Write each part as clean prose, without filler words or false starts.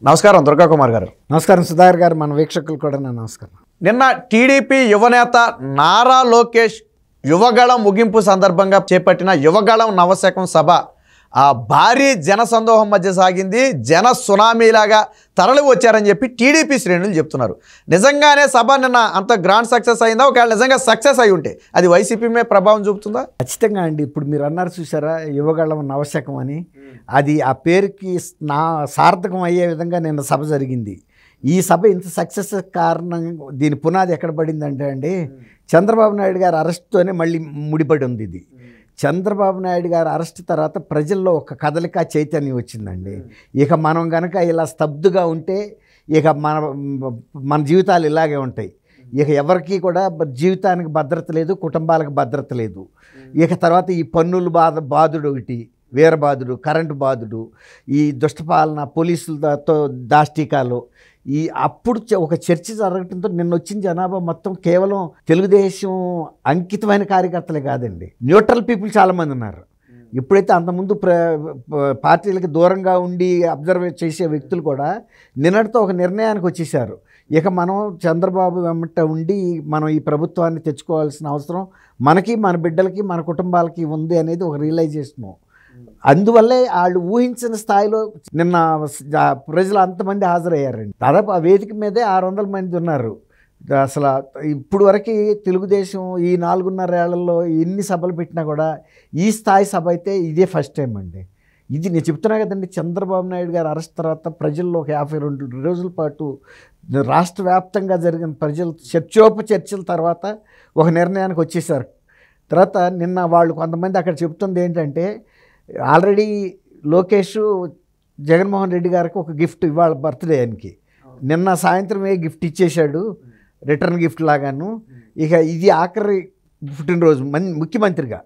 నమస్కారం దుర్గా కుమార్ గారు. నమస్కారం సుధాకర్ గారు, మన వీక్షకులు కూడా నా నమస్కారం. నిన్న టీడీపీ యువనేత నారా లోకేష్ యువగళం ముగింపు సందర్భంగా చేపట్టిన యువగళం నవశకం సభ భారీ జనసందోహం మధ్య సాగింది. జన సునామీలాగా తరలి వచ్చారని చెప్పి టీడీపీ శ్రేణులు చెప్తున్నారు. నిజంగానే సభ నిన్న అంత గ్రాండ్ సక్సెస్ అయిందా? ఒకవేళ నిజంగా సక్సెస్ అయి ఉంటే అది వైసీపీ మీద ప్రభావం చూపుతుందా? ఖచ్చితంగా అండి. ఇప్పుడు మీరు అన్నారు చూసారా, యువగళం నవశకం అని, అది ఆ పేరుకి సార్థకం అయ్యే విధంగా నిన్న సభ జరిగింది. ఈ సభ ఇంత సక్సెస్ కారణం, దీని పునాది ఎక్కడ పడిందంటే అండి, చంద్రబాబు నాయుడు గారి అరెస్ట్తోనే మళ్ళీ ముడిపడి ఉంది. ఇది చంద్రబాబు నాయుడు గారి అరెస్ట్ తర్వాత ప్రజల్లో ఒక కదలిక చైతన్యం వచ్చిందండి. ఇక మనం గనక ఇలా స్తబ్దుగా ఉంటే ఇక మన జీవితాలు ఇలాగే ఉంటాయి. ఇక ఎవరికి కూడా జీవితానికి భద్రత లేదు, కుటుంబాలకు భద్రత లేదు. ఇక తర్వాత ఈ పన్నులు బాధుడు ఒకటి, వీరబాధుడు, కరెంటు బాధుడు, ఈ దుష్టపాలన, పోలీసులతో దాష్టీకాలు, అప్పుడు ఒక చర్చ జరగటంతో నిన్న వచ్చిన జనాభా మొత్తం కేవలం తెలుగుదేశం అంకితమైన కార్యకర్తలే కాదండి, న్యూట్రల్ పీపుల్ చాలామంది ఉన్నారు. ఎప్పుడైతే అంతకుముందు పార్టీలకి దూరంగా ఉండి అబ్జర్వ్ చేసే వ్యక్తులు కూడా నిన్నటితో ఒక నిర్ణయానికి వచ్చేసారు. ఇక మనం చంద్రబాబు వెంట ఉండి మనం ఈ ప్రభుత్వాన్ని తెచ్చుకోవాల్సిన అవసరం మనకి, మన బిడ్డలకి, మన కుటుంబాలకి ఉంది అనేది ఒక రియలైజేషను. అందువల్లే వాళ్ళు ఊహించిన స్థాయిలో నిన్న ప్రజలు అంతమంది హాజరయ్యారండి. దాదాపు ఆ వేదిక మీదే 600 మంది ఉన్నారు. అసలు ఇప్పుడు వరకు తెలుగుదేశం ఈ 4.5 ఏళ్లలో ఎన్ని సభలు పెట్టినా కూడా ఈ స్థాయి సభ అయితే ఇదే ఫస్ట్ టైం అండి. ఇది నేను చెప్తున్నా కదండి, చంద్రబాబు నాయుడు గారు అరెస్ట్ తర్వాత ప్రజల్లో ఒక 52 రోజుల పాటు రాష్ట్ర వ్యాప్తంగా జరిగిన ప్రజలు చర్చల తర్వాత ఒక నిర్ణయానికి వచ్చేసారు. తర్వాత నిన్న వాళ్ళు కొంతమంది అక్కడ చెప్తుంది ఏంటంటే, ఆల్రెడీ లోకేష్ జగన్మోహన్ రెడ్డి గారికి ఒక గిఫ్ట్ ఇవాళ బర్త్డే ఆయనకి నిన్న సాయంత్రమే గిఫ్ట్ ఇచ్చేశాడు, రిటర్న్ గిఫ్ట్ లాగాను. ఇక ఇది ఆఖరి పుట్టినరోజు ముఖ్యమంత్రిగా,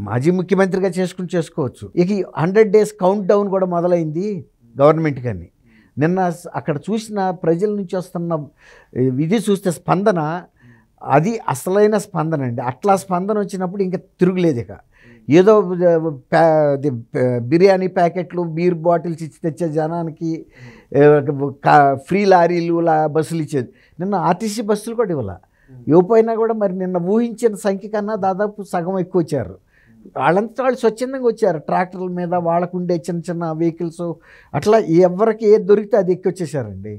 మాజీ ముఖ్యమంత్రిగా చేసుకోవచ్చు. ఇక 100 days కౌంట్ డౌన్ కూడా మొదలైంది గవర్నమెంట్ కానీ. నిన్న అక్కడ చూసిన ప్రజల నుంచి వస్తున్న ఇది చూస్తే స్పందన, అది అసలైన స్పందన అండి. అట్లా స్పందన వచ్చినప్పుడు ఇంకా తిరుగులేదు. ఇక ఏదో బిర్యానీ ప్యాకెట్లు, బీర్ బాటిల్స్ ఇచ్చి తెచ్చే జనానికి ఫ్రీ లారీలు, బస్సులు ఇచ్చేది. నిన్న ఆర్టీసీ బస్సులు కూడా ఇవ్వపోయినా కూడా మరి నిన్న ఊహించిన సంఖ్య కన్నా దాదాపు సగం ఎక్కువ వచ్చారు. వాళ్ళంతా వాళ్ళు స్వచ్ఛందంగా వచ్చారు, ట్రాక్టర్ల మీద, వాళ్ళకుండే చిన్న చిన్న వెహికల్స్, అట్లా ఎవరికి ఏది దొరికితే అది ఎక్కి వచ్చేసారండి.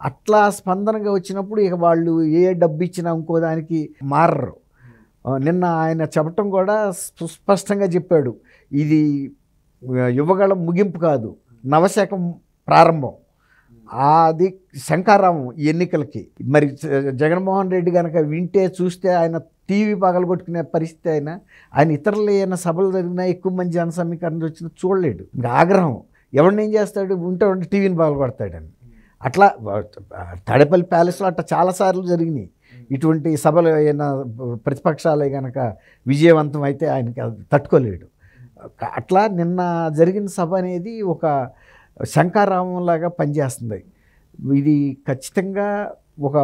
అట్లా స్పందనగా వచ్చినప్పుడు ఇక వాళ్ళు ఏ డబ్బు ఇచ్చినా ఇంకో దానికి మారరు. నిన్న ఆయన చెప్పటం కూడా సుస్పష్టంగా చెప్పాడు, ఇది యువగళం ముగింపు కాదు, నవశకం ప్రారంభం. అది శంకారామం ఎన్నికలకి. మరి జగన్మోహన్ రెడ్డి కనుక వింటే చూస్తే ఆయన టీవీ పగలగొట్టుకునే పరిస్థితి. ఆయన ఇతరులు ఏమైనా సభలు జరిగినా ఎక్కువ మంది జన సమీకరణ వచ్చినా చూడలేడు. ఇంకా ఆగ్రహం ఎవరిని ఏం చేస్తాడు, ఉంటే టీవీని పగలగొడతాడని. అట్లా తాడేపల్లి ప్యాలెస్లో అట్లా చాలాసార్లు జరిగినాయి ఇటువంటి సభలు. అయినా ప్రతిపక్షాలే కనుక విజయవంతం అయితే ఆయనకి తట్టుకోలేడు. అట్లా నిన్న జరిగిన సభ అనేది ఒక శంకారామంలాగా పనిచేస్తుంది. ఇది ఖచ్చితంగా ఒక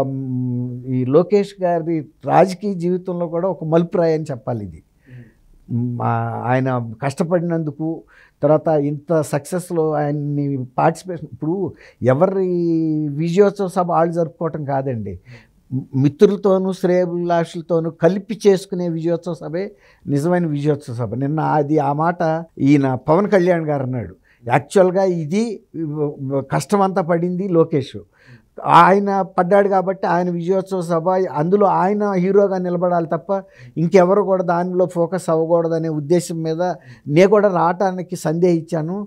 ఈ లోకేష్ గారి రాజకీయ జీవితంలో కూడా ఒక మలుపురాయని చెప్పాలి. ఇది ఆయన కష్టపడినందుకు, తర్వాత ఇంత సక్సెస్లో ఆయన్ని పార్టిసిపేషన్, ఇప్పుడు ఎవరి విజయోత్సవ సభ వాళ్ళు జరుపుకోవటం కాదండి, మిత్రులతోనూ శ్రేయభిలాషులతోనూ కలిపి చేసుకునే విజయోత్సవ సభే నిజమైన విజయోత్సవ సభ. నిన్న ఆ మాట ఈయన పవన్ కళ్యాణ్ గారు అన్నాడు. యాక్చువల్గా ఇది కష్టమంతా పడింది లోకేష్, ఆయన పడ్డాడు కాబట్టి ఆయన విజయోత్సవ సభ, అందులో ఆయన హీరోగా నిలబడాలి తప్ప ఇంకెవరు కూడా దానిలో ఫోకస్ అవ్వకూడదనే ఉద్దేశం మీద నేను కూడా రావటానికి సందేహించాను.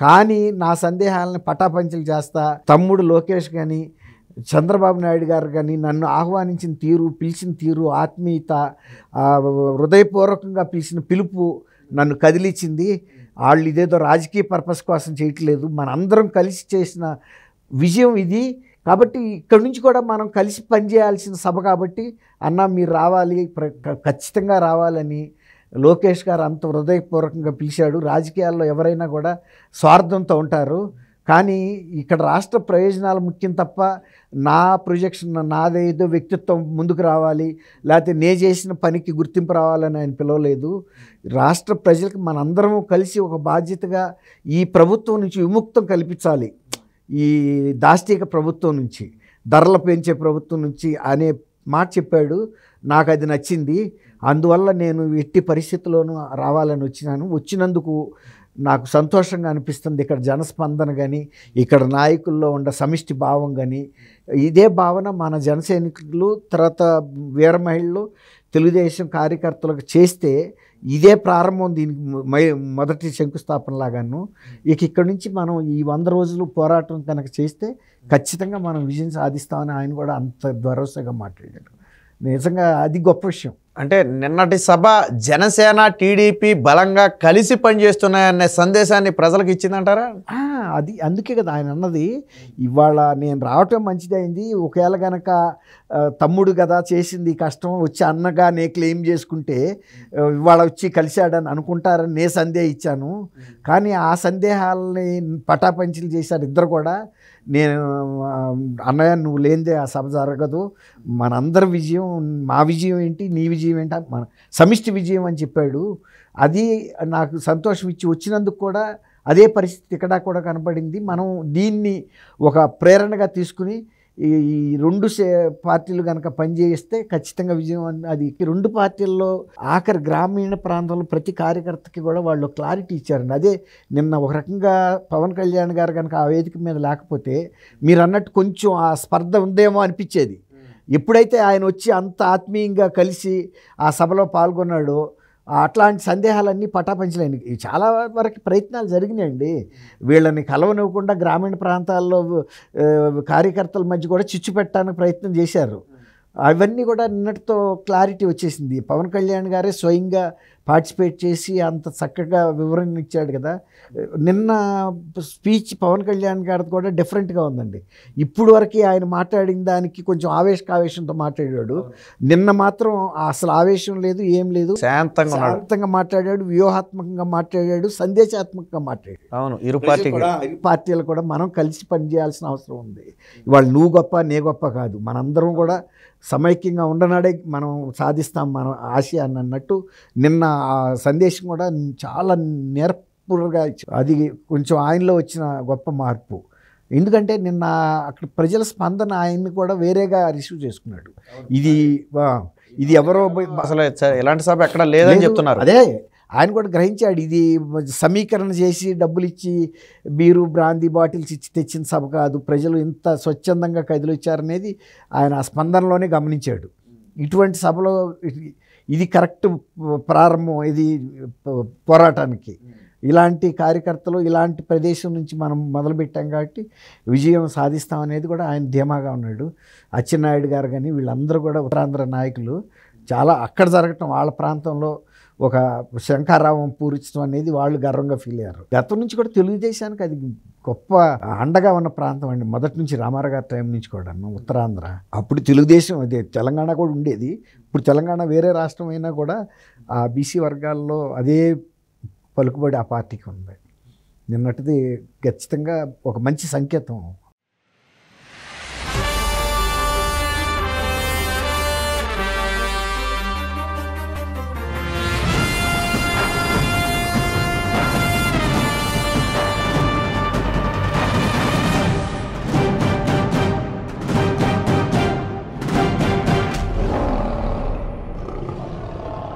కానీ నా సందేహాలను పటాపంచలు చేస్తా తమ్ముడు లోకేష్ కానీ, చంద్రబాబు నాయుడు గారు కానీ నన్ను ఆహ్వానించిన తీరు, పిలిచిన తీరు, ఆత్మీయత, హృదయపూర్వకంగా పిలిచిన పిలుపు నన్ను కదిలించింది. వాళ్ళు ఇదేదో రాజకీయ పర్పస్ కోసం చేయట్లేదు, మనందరం కలిసి చేసిన విజయం ఇది. కాబట్టి ఇక్కడి నుంచి కూడా మనం కలిసి పనిచేయాల్సిన సభ కాబట్టి అన్న మీరు రావాలి, ఖచ్చితంగా రావాలని లోకేష్ గారు అంత హృదయపూర్వకంగా పిలిచాడు. రాజకీయాల్లో ఎవరైనా కూడా స్వార్థంతో ఉంటారు, కానీ ఇక్కడ రాష్ట్ర ప్రయోజనాలు ముఖ్యం తప్ప నా ప్రొజెక్షన్, నాదేదో వ్యక్తిత్వం ముందుకు రావాలి, లేకపోతే నే చేసిన పనికి గుర్తింపు రావాలని ఆయన పిలవలేదు. రాష్ట్ర ప్రజలకు మనందరం కలిసి ఒక బాధ్యతగా ఈ ప్రభుత్వం నుంచి విముక్తం కల్పించాలి. ఈ దాష్టీక ప్రభుత్వం నుంచి, ధరలు పెంచే ప్రభుత్వం నుంచి అనే మాట చెప్పాడు. నాకు అది నచ్చింది. అందువల్ల నేను ఎట్టి పరిస్థితుల్లోనూ రావాలని వచ్చినందుకు నాకు సంతోషంగా అనిపిస్తుంది. ఇక్కడ జనస్పందన కానీ, ఇక్కడ నాయకుల్లో ఉన్న సమిష్టి భావం కానీ, ఇదే భావన మన జన సైనికులు, తర్వాత వీర మహిళలు, తెలుగుదేశం కార్యకర్తలకు చేస్తే ఇదే ప్రారంభం, దీనికి మొదటి శంకుస్థాపన లాగాను. ఇక్కడి నుంచి మనం ఈ 100 రోజులు పోరాటం కనుక చేస్తే ఖచ్చితంగా మనం విజయం సాధిస్తామని ఆయన కూడా అంత భరోసాగా మాట్లాడాడు. నిజంగా అది గొప్ప విషయం. అంటే నిన్నటి సభ జనసేన టీడీపీ బలంగా కలిసి పనిచేస్తున్నాయనే సందేశాన్ని ప్రజలకు ఇచ్చిందంటారా? అది అందుకే కదా ఆయన అన్నది, ఇవాళ నేను రావటం మంచిదైంది, ఒకవేళ కనుక తమ్ముడు కదా చేసింది కష్టం, వచ్చి అన్నగా నే క్లెయిమ్ చేసుకుంటే ఇవాళ వచ్చి కలిశాడని అనుకుంటారని నే సందేహం ఇచ్చాను. కానీ ఆ సందేహాలని పటాపంచలు చేశారు ఇద్దరు కూడా. నేను అన్నయ్య నువ్వు లేనిదే ఆ సభ జరగదు, మనందరి విజయం, మా విజయం ఏంటి నీ విజయం ఏంటి, మన సమిష్టి విజయం అని చెప్పాడు. అది నాకు సంతోషం ఇచ్చి వచ్చినందుకు కూడా అదే పరిస్థితి ఇక్కడ కూడా కనపడింది. మనం దీన్ని ఒక ప్రేరణగా తీసుకుని ఈ 2 పార్టీలు కనుక పనిచేస్తే ఖచ్చితంగా విజయం. అది 2 పార్టీల్లో ఆఖరి గ్రామీణ ప్రాంతంలో ప్రతి కార్యకర్తకి కూడా వాళ్ళు క్లారిటీ ఇచ్చారండి. అదే నిన్న ఒక రకంగా పవన్ కళ్యాణ్ గారు కనుక ఆ వేదిక మీద లేకపోతే మీరు అన్నట్టు కొంచెం ఆ స్పర్ధ ఉందేమో అనిపించేది. ఎప్పుడైతే ఆయన వచ్చి అంత ఆత్మీయంగా కలిసి ఆ సభలో పాల్గొన్నాడో అట్లాంటి సందేహాలన్నీ పటాపంచలేని చాలా వరకు ప్రయత్నాలు జరిగినాయండి. వీళ్ళని కలవనివ్వకుండా గ్రామీణ ప్రాంతాల్లో కార్యకర్తల మధ్య కూడా చిచ్చు పెట్టడానికి ప్రయత్నం చేశారు. అవన్నీ కూడా నిన్నటితో క్లారిటీ వచ్చేసింది. పవన్ కళ్యాణ్ గారే స్వయంగా పార్టిసిపేట్ చేసి అంత చక్కగా వివరణ ఇచ్చాడు కదా. నిన్న స్పీచ్ పవన్ కళ్యాణ్ గారిది కూడా డిఫరెంట్గా ఉందండి. ఇప్పుడు వరకు ఆయన మాట్లాడిన దానికి కొంచెం ఆవేశంతో మాట్లాడాడు. నిన్న మాత్రం అసలు ఆవేశం లేదు, ఏం లేదు, శాంతంగా మాట్లాడాడు, వ్యూహాత్మకంగా మాట్లాడాడు, సందేశాత్మకంగా మాట్లాడాడు. అవును, ఇరు పార్టీలు కూడా మనం కలిసి పనిచేయాల్సిన అవసరం ఉంది. ఇవాళ నువ్వు గొప్ప నే గొప్ప కాదు, మనందరం కూడా సమైక్యంగా ఉండనాడే మనం సాధిస్తాం మన ఆశయాన్ని అన్నట్టు నిన్న ఆ సందేశం కూడా చాలా నేర్పుగా ఇచ్చారు. అది కొంచెం ఆయనలో వచ్చిన గొప్ప మార్పు. ఎందుకంటే నిన్న అక్కడ ప్రజల స్పందన ఆయన్ని కూడా వేరేగా రిసీవ్ చేసుకున్నాడు. ఇది ఎవరో అసలు ఎలాంటి సభ ఎక్కడ లేదని చెప్తున్నారు. అదే ఆయన కూడా గ్రహించాడు, ఇది సమీకరణ చేసి డబ్బులు ఇచ్చి బీరు బ్రాందీ బాటిల్స్ ఇచ్చి తెచ్చిన సభ కాదు, ప్రజలు ఇంత స్వచ్ఛందంగా కదిలొచ్చారనేది ఆయన ఆ స్పందనలోనే గమనించాడు. ఇటువంటి సభలో ఇది కరెక్ట్ ప్రారంభం, ఇది పోరాటానికి. ఇలాంటి కార్యకర్తలు ఇలాంటి ప్రదేశం నుంచి మనం మొదలుపెట్టాం కాబట్టి విజయం సాధిస్తామనేది కూడా ఆయన ధీమాగా ఉన్నాడు. అచ్చెన్నాయుడు గారు కానీ వీళ్ళందరూ కూడా ఉత్తరాంధ్ర నాయకులు చాలా అక్కడ జరగటం, వాళ్ళ ప్రాంతంలో ఒక శంఖారావం పూరించడం అనేది వాళ్ళు గర్వంగా ఫీల్ అయ్యారు. గతం నుంచి కూడా తెలుగుదేశానికి అది గొప్ప అండగా ఉన్న ప్రాంతం అండి. మొదటి నుంచి రామారావు గారి టైం నుంచి కూడా ఉత్తరాంధ్ర. అప్పుడు తెలుగుదేశం అదే తెలంగాణ కూడా ఉండేది. ఇప్పుడు తెలంగాణ వేరే రాష్ట్రం అయినా కూడా ఆ బీసీ వర్గాల్లో అదే పలుకుబడి ఆ పార్టీకి ఉంది. నిన్నటిది ఖచ్చితంగా ఒక మంచి సంకేతం.